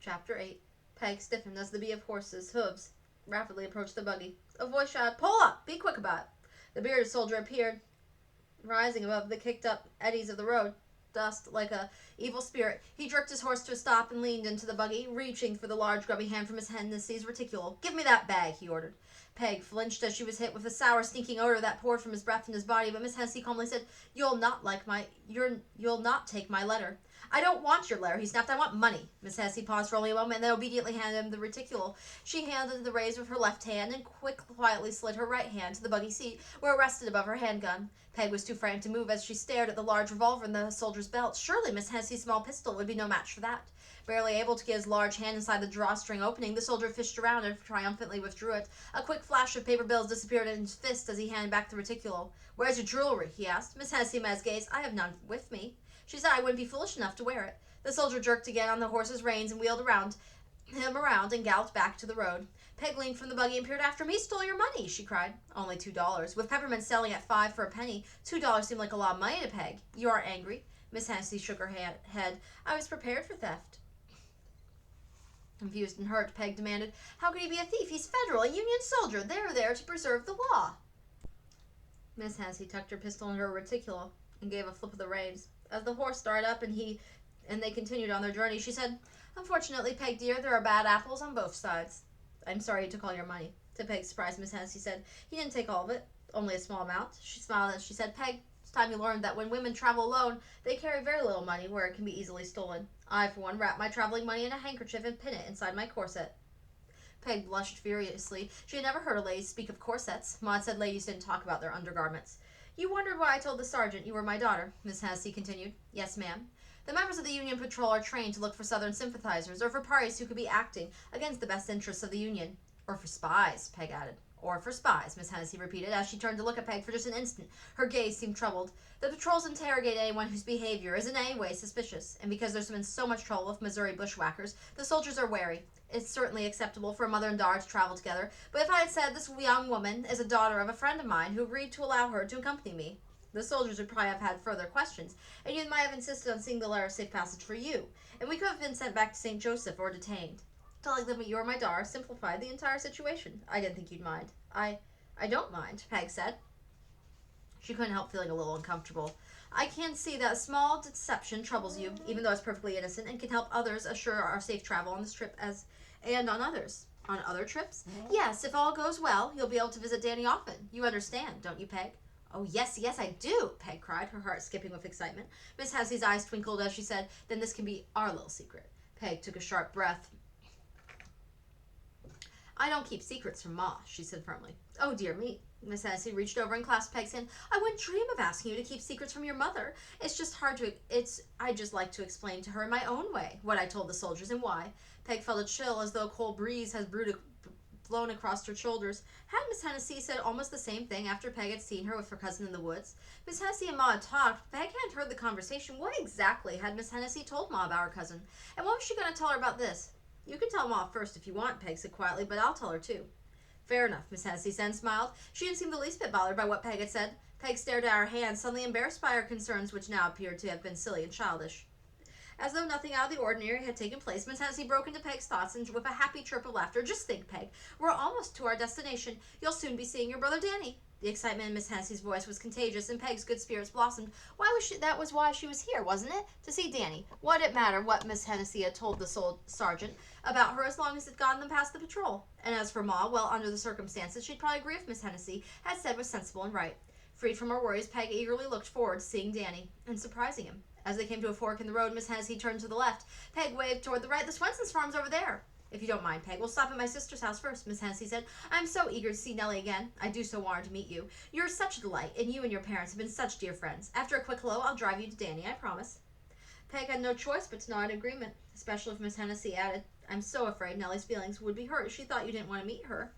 Chapter 8. Peg stiffened as the beat of horses' hooves rapidly approached the buggy. A voice shouted, "Pull up! Be quick about it!" The bearded soldier appeared, rising above the kicked-up eddies of the road dust like a evil spirit. He jerked his horse to a stop and leaned into the buggy, reaching for the large grubby hand from Miss Hennessy's reticule. "Give me that bag," he ordered. Peg flinched as she was hit with the sour, stinking odor that poured from his breath and his body, but Miss Hennessy calmly said, You'll not take my letter." "I don't want your letter," he snapped. "I want money." Miss Hennessy paused for only a moment and then obediently handed him the reticule. She handled the reins with her left hand and quietly slid her right hand to the buggy seat, where it rested above her handgun. Peg was too frightened to move as she stared at the large revolver in the soldier's belt. Surely Miss Hennessy's small pistol would be no match for that. Barely able to get his large hand inside the drawstring opening, the soldier fished around and triumphantly withdrew it. A quick flash of paper bills disappeared in his fist as he handed back the reticule. "Where's your jewelry?" he asked. Miss Hennessy met his gaze. "I have none with me." She said I wouldn't be foolish enough to wear it. The soldier jerked again on the horse's reins and wheeled him around and galloped back to the road. Peg leaned from the buggy and peered after him. "He stole your money," she cried. "Only $2. With peppermint selling at 5 for a penny, $2 seemed like a lot of money to Peg. You aren't angry?" Miss Hennessy shook her head. "I was prepared for theft." Confused and hurt, Peg demanded, "How could he be a thief? He's federal, a Union soldier. They're there to preserve the law." Miss Hennessy tucked her pistol in her reticule and gave a flip of the reins. As the horse started up and they continued on their journey, she said, "Unfortunately, Peg dear, there are bad apples on both sides." "I'm sorry he took all your money." To Peg's surprise, Miss Hennessy said, "He didn't take all of it, only a small amount." She smiled as she said, "Peg, it's time you learned that when women travel alone, they carry very little money where it can be easily stolen. I, for one, wrap my traveling money in a handkerchief and pin it inside my corset." Peg blushed furiously. She had never heard a lady speak of corsets. Maud said ladies didn't talk about their undergarments. "You wondered why I told the sergeant you were my daughter," Miss Hennessy continued. "Yes, ma'am. The members of the Union Patrol are trained to look for Southern sympathizers or for parties who could be acting against the best interests of the Union." "Or for spies," Peg added. "Or for spies," Miss Hennessy repeated as she turned to look at Peg for just an instant. Her gaze seemed troubled. "The patrols interrogate anyone whose behavior is in any way suspicious, and because there's been so much trouble with Missouri bushwhackers, the soldiers are wary. It's certainly acceptable for a mother and daughter to travel together, but if I had said this young woman is a daughter of a friend of mine who agreed to allow her to accompany me, the soldiers would probably have had further questions, and you might have insisted on seeing the letter of safe passage for you, and we could have been sent back to St. Joseph or detained. Telling them that you were my daughter simplified the entire situation. I didn't think you'd mind." I don't mind," Peg said. She couldn't help feeling a little uncomfortable. "I can see that a small deception troubles you, even though it's perfectly innocent, and can help others assure our safe travel on this trip and on others." "On other trips?" "Yes, if all goes well, you'll be able to visit Danny often. You understand, don't you, Peg?" "Oh, yes, I do," Peg cried, her heart skipping with excitement. Miss Hessie's eyes twinkled as she said, "Then this can be our little secret." Peg took a sharp breath. "I don't keep secrets from Ma," she said firmly. "Oh, dear me." Miss Hennessy reached over and clasped Peg's hand. "I wouldn't dream of asking you to keep secrets from your mother. I just like to explain to her in my own way what I told the soldiers and why." Peg felt a chill as though a cold breeze had blown across her shoulders. Had Miss Hennessy said almost the same thing after Peg had seen her with her cousin in the woods? Miss Hennessy and Ma had talked. Peg hadn't heard the conversation. What exactly had Miss Hennessy told Ma about her cousin? And what was she going to tell her about this? "You can tell Ma first if you want," Peg said quietly, "but I'll tell her too." "Fair enough," Miss Hennessy said and smiled. She didn't seem the least bit bothered by what Peg had said. Peg stared at her hand, suddenly embarrassed by her concerns, which now appeared to have been silly and childish. As though nothing out of the ordinary had taken place, Miss Hennessy broke into Peg's thoughts and with a happy chirp of laughter. "Just think, Peg, we're almost to our destination. You'll soon be seeing your brother Danny." The excitement in Miss Hennessy's voice was contagious, and Peg's good spirits blossomed. That was why she was here, wasn't it? To see Danny. What did it matter what Miss Hennessy had told the sergeant about her as long as it got them past the patrol? And as for Ma, well, under the circumstances, she'd probably agree with Miss Hennessy had said was sensible and right. Freed from her worries, Peg eagerly looked forward to seeing Danny and surprising him. As they came to a fork in the road, Miss Hennessy turned to the left. Peg waved toward the right. "The Swenson's farm's over there." "If you don't mind, Peg, we'll stop at my sister's house first," Miss Hennessy said. "I'm so eager to see Nellie again. I do so want her to meet you. You're such a delight, and you and your parents have been such dear friends. After a quick hello, I'll drive you to Danny, I promise." Peg had no choice but to nod in agreement, especially if Miss Hennessy added, "I'm so afraid Nellie's feelings would be hurt if she thought you didn't want to meet her."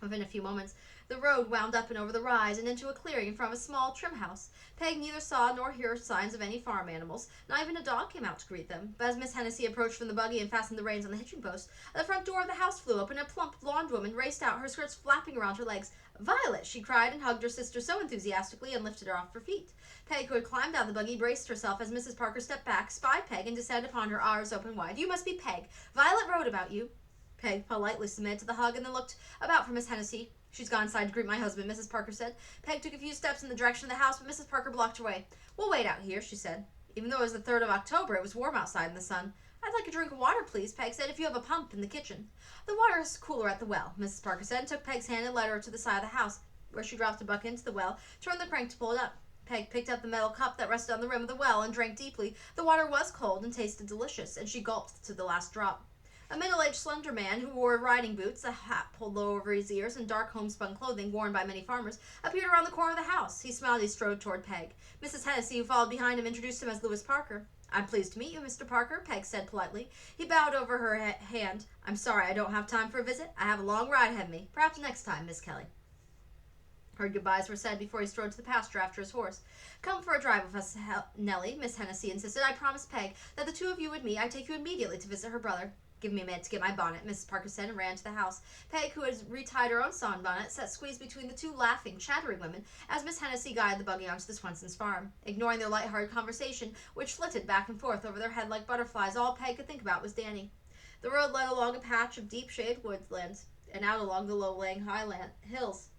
Within a few moments, the road wound up and over the rise and into a clearing in front of a small trim house. Peg neither saw nor heard signs of any farm animals. Not even a dog came out to greet them. But as Miss Hennessy approached from the buggy and fastened the reins on the hitching post, the front door of the house flew open and a plump, blonde woman raced out, her skirts flapping around her legs. "Violet!" she cried, and hugged her sister so enthusiastically and lifted her off her feet. Peg, who had climbed out of the buggy, braced herself as Mrs. Parker stepped back, spied Peg, and descended upon her, eyes open wide. "You must be Peg. Violet wrote about you." Peg politely submitted to the hug and then looked about for Miss Hennessy. "She's gone inside to greet my husband," Mrs. Parker said. Peg took a few steps in the direction of the house, but Mrs. Parker blocked her way. "We'll wait out here," she said. Even though it was the 3rd of October, it was warm outside in the sun. "I'd like a drink of water, please," Peg said, "if you have a pump in the kitchen." "The water is cooler at the well," Mrs. Parker said, and took Peg's hand and led her to the side of the house, where she dropped a bucket into the well, turned the crank to pull it up. Peg picked up the metal cup that rested on the rim of the well and drank deeply. The water was cold and tasted delicious, and she gulped to the last drop. A middle-aged, slender man who wore riding boots, a hat pulled low over his ears, and dark homespun clothing worn by many farmers, appeared around the corner of the house. He smiled as he strode toward Peg. Mrs. Hennessy, who followed behind him, introduced him as Louis Parker. "I'm pleased to meet you, Mr. Parker," Peg said politely. He bowed over her hand. "I'm sorry I don't have time for a visit. I have a long ride ahead of me. Perhaps next time, Miss Kelly." Her goodbyes were said before he strode to the pasture after his horse. "Come for a drive with us, Nellie," Miss Hennessy insisted. "I promised Peg that the two of you would meet. I'd take you immediately to visit her brother." "Give me a minute to get my bonnet," Mrs. Parker said, and ran to the house. Peg, who had retied her own sunbonnet, sat squeezed between the two laughing, chattering women as Miss Hennessy guided the buggy onto the Swensons' farm. Ignoring their light-hearted conversation, which flitted back and forth over their head like butterflies, all Peg could think about was Danny. The road led along a patch of deep-shaded woodlands and out along the low-lying hills.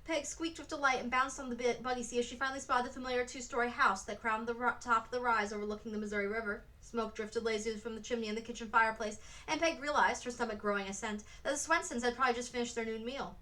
Peg squeaked with delight and bounced on the buggy seat as she finally spotted the familiar 2-story house that crowned the top of the rise overlooking the Missouri River. Smoke drifted lazily from the chimney in the kitchen fireplace, and Peg realized, her stomach growing a scent, that the Swensons had probably just finished their noon meal.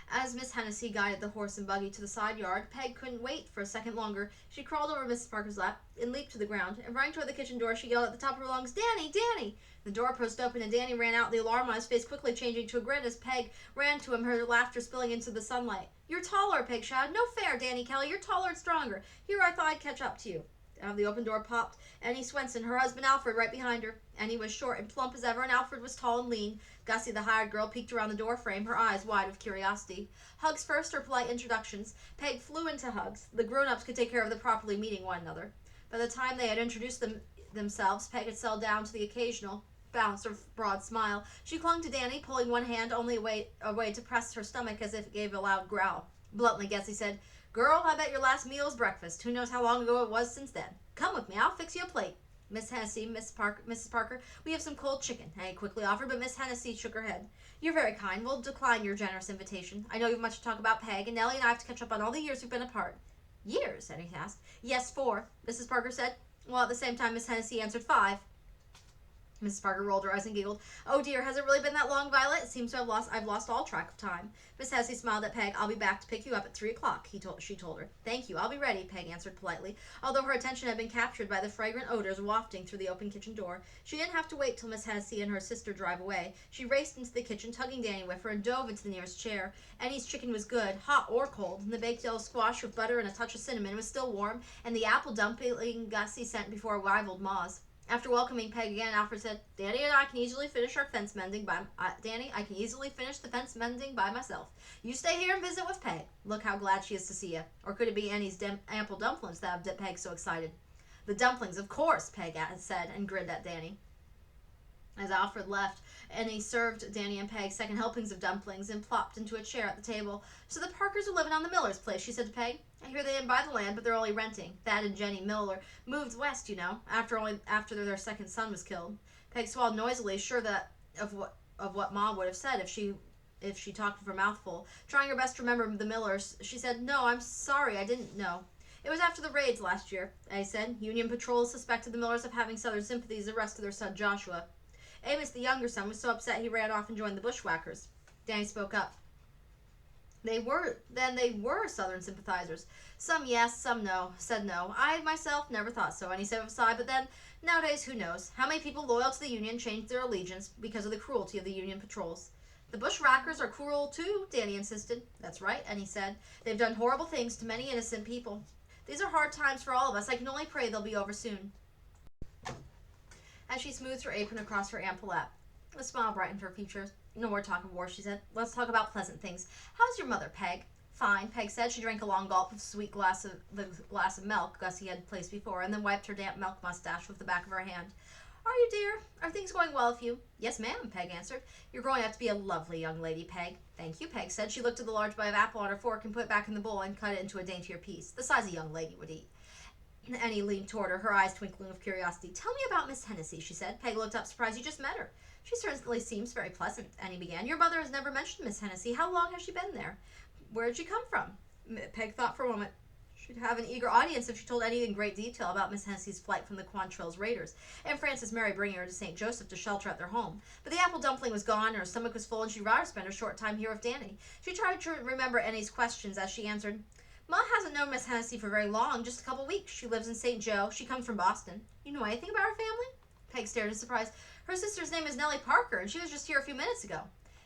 As Miss Hennessy guided the horse and buggy to the side yard, Peg couldn't wait for a second longer. She crawled over Mrs. Parker's lap and leaped to the ground, and running toward the kitchen door, she yelled at the top of her lungs, "Danny! Danny!" The door post opened, and Danny ran out, the alarm on his face quickly changing to a grin as Peg ran to him, her laughter spilling into the sunlight. "You're taller," Peg shouted. "No fair, Danny Kelly. You're taller and stronger. Here, I thought I'd catch up to you." Out of the open door popped Annie Swenson, her husband Alfred right behind her. Annie was short and plump as ever, and Alfred was tall and lean. Gussie, the hired girl, peeked around the door frame, her eyes wide with curiosity. Hugs first, or polite introductions. Peg flew into hugs. The grown-ups could take care of the properly meeting one another. By the time they had introduced themselves, Peg had settled down to the occasional bounce or broad smile. She clung to Danny, pulling one hand only away to press her stomach as if it gave a loud growl. Bluntly, Gussie said, "Girl, I bet your last meal is breakfast. Who knows how long ago it was since then? Come with me. I'll fix you a plate." "Miss Hennessy, Mrs. Parker, we have some cold chicken," Annie quickly offered, but Miss Hennessy shook her head. "You're very kind. We'll decline your generous invitation. I know you've much to talk about, Peg, and Nellie and I have to catch up on all the years we've been apart." "Years?" Annie asked. "Yes, 4," Mrs. Parker said. While at the same time Miss Hennessy answered 5. Mrs. Parker rolled her eyes and giggled. "Oh dear, has it really been that long, Violet? It seems to I've lost all track of time." Miss Hennessy smiled at Peg. "I'll be back to pick you up at 3 o'clock, she told her. "Thank you, I'll be ready," Peg answered politely. Although her attention had been captured by the fragrant odors wafting through the open kitchen door, she didn't have to wait till Miss Hennessy and her sister drive away. She raced into the kitchen, tugging Danny with her, and dove into the nearest chair. Annie's chicken was good, hot or cold, and the baked yellow squash with butter and a touch of cinnamon was still warm, and the apple dumpling Gussie sent before rivaled Ma's. After welcoming Peg again, Alfred said, "Danny and I can easily finish our fence mending Danny, I can easily finish the fence mending by myself. You stay here and visit with Peg. Look how glad she is to see you." Or could it be Annie's ample dumplings that had Peg so excited? "The dumplings, of course," Peg said, and grinned at Danny. As Alfred left, Annie served Danny and Peg second helpings of dumplings and plopped into a chair at the table. "So the Parkers are living on the Miller's place," she said to Peg. "I hear they didn't buy the land, but they're only renting. Thad and Jenny Miller moved west, you know, after their second son was killed." Peg swallowed noisily, sure that of what Ma would have said if she talked with her mouth full. Trying her best to remember the Millers, she said, "No, I'm sorry, I didn't know. It was after the raids last year," I said. "Union patrols suspected the Millers of having Southern sympathies and arrested their son Joshua. Amos, the younger son, was so upset he ran off and joined the bushwhackers." Danny spoke up. They were Southern sympathizers. "Some yes, some no," said no. "I myself never thought so," and he said with a sigh, "but then, nowadays, who knows? How many people loyal to the Union changed their allegiance because of the cruelty of the Union patrols?" "The bushwhackers are cruel too," Danny insisted. "That's right," and he said. "They've done horrible things to many innocent people. These are hard times for all of us. I can only pray they'll be over soon." As she smoothed her apron across her ample lap, a smile brightened her features. No more talk of war, she said. Let's talk about pleasant things. How's your mother, Peg? Fine, Peg said. She drank a long gulp of the glass of milk Gussie had placed before, and then wiped her damp milk mustache with the back of her hand. Are you, dear? Are things going well with you? Yes, ma'am, Peg answered. You're growing up to be a lovely young lady, Peg. Thank you, Peg said. She looked at the large bite of apple on her fork and put it back in the bowl and cut it into a daintier piece, the size a young lady would eat. Annie leaned toward her, her eyes twinkling with curiosity. Tell me about Miss Hennessy, she said. Peg looked up, surprised. You just met her. She certainly seems very pleasant, Annie began. Your mother has never mentioned Miss Hennessy. How long has she been there? Where did she come from? Peg thought for a moment. She'd have an eager audience if she told Annie in great detail about Miss Hennessy's flight from the Quantrill's raiders, and Frances Mary bringing her to St. Joseph to shelter at their home. But the apple dumpling was gone, and her stomach was full, and she'd rather spend a short time here with Danny. She tried to remember Annie's questions as she answered, Ma hasn't known Miss Hennessy for very long, just a couple weeks. She lives in St. Joe. She comes from Boston. You know anything about her family? Peg stared in surprise. Her sister's name is Nellie Parker, and she was just here a few minutes ago.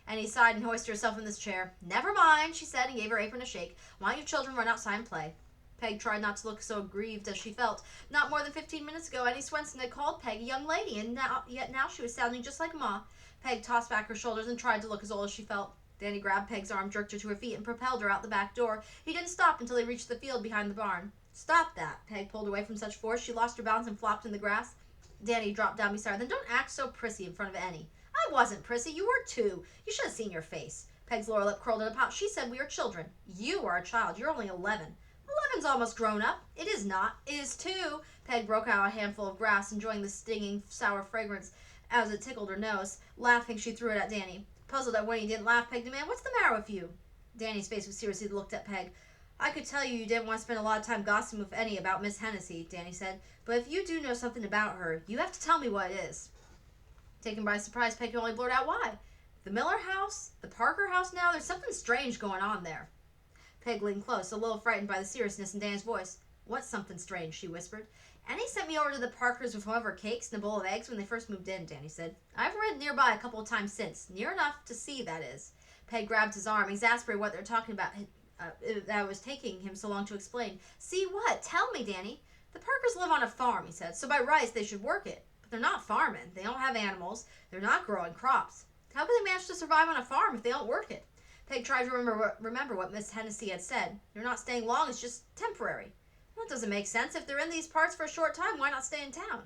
Annie sighed and hoisted herself in this chair. Never mind, she said, and gave her apron a shake. Why don't you children run outside and play? Peg tried not to look so aggrieved as she felt. Not more than 15 minutes ago, Annie Swenson had called Peg a young lady, and yet now she was sounding just like Ma. Peg tossed back her shoulders and tried to look as old as she felt. Danny grabbed Peg's arm, jerked her to her feet, and propelled her out the back door. He didn't stop until they reached the field behind the barn. Stop that! Peg pulled away from such force she lost her balance and flopped in the grass. Danny dropped down beside her. Then don't act so prissy in front of Annie. I wasn't prissy. You were too. You should have seen your face. Peg's lower lip curled in a pout. She said we are children. You are a child. You're only 11. 11's almost grown up. It is not. It is too. Peg broke out a handful of grass, enjoying the stinging, sour fragrance as it tickled her nose. Laughing, she threw it at Danny. Puzzled at when he didn't laugh, Peg demanded, What's the matter with you? Danny's face was serious. He looked at Peg. I could tell you didn't want to spend a lot of time gossiping with Annie about Miss Hennessy, Danny said. But if you do know something about her, you have to tell me what it is. Taken by surprise, Peg could only blurt out, Why? The Miller house? The Parker house now? There's something strange going on there. Peg leaned close, a little frightened by the seriousness in Danny's voice. What's something strange? She whispered. Annie sent me over to the Parkers with one of her cakes and a bowl of eggs when they first moved in, Danny said. I've ridden nearby a couple of times since. Near enough to see, that is. Peg grabbed his arm, exasperated what they were talking about. That was taking him so long to explain. See what? Tell me, Danny. The Parkers live on a farm, he said, so by rights they should work it. But they're not farming. They don't have animals. They're not growing crops. How can they manage to survive on a farm if they don't work it? Peg tried to remember what Miss Hennessy had said. They're not staying long, it's just temporary. That doesn't make sense. If they're in these parts for a short time, why not stay in town?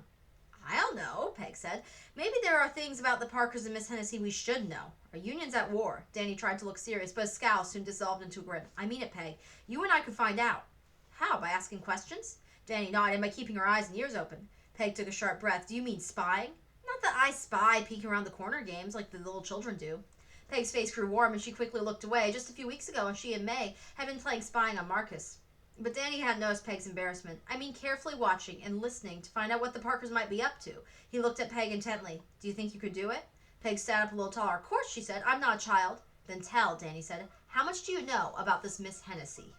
I don't know, Peg said. Maybe there are things about the Parkers and Miss Hennessy we should know. Our union's at war. Danny tried to look serious, but his scowl soon dissolved into a grin. I mean it, Peg. You and I could find out. How? By asking questions? Danny nodded by keeping her eyes and ears open. Peg took a sharp breath. Do you mean spying? Not that I spy peeking around the corner games like the little children do. Peg's face grew warm and she quickly looked away. Just a few weeks ago, and she and May had been playing spying on Marcus. But Danny hadn't noticed Peg's embarrassment. I mean carefully watching and listening to find out what the Parkers might be up to. He looked at Peg intently. Do you think you could do it? Peg sat up a little taller. Of course, she said. I'm not a child. Then tell, Danny said. How much do you know about this Miss Hennessy?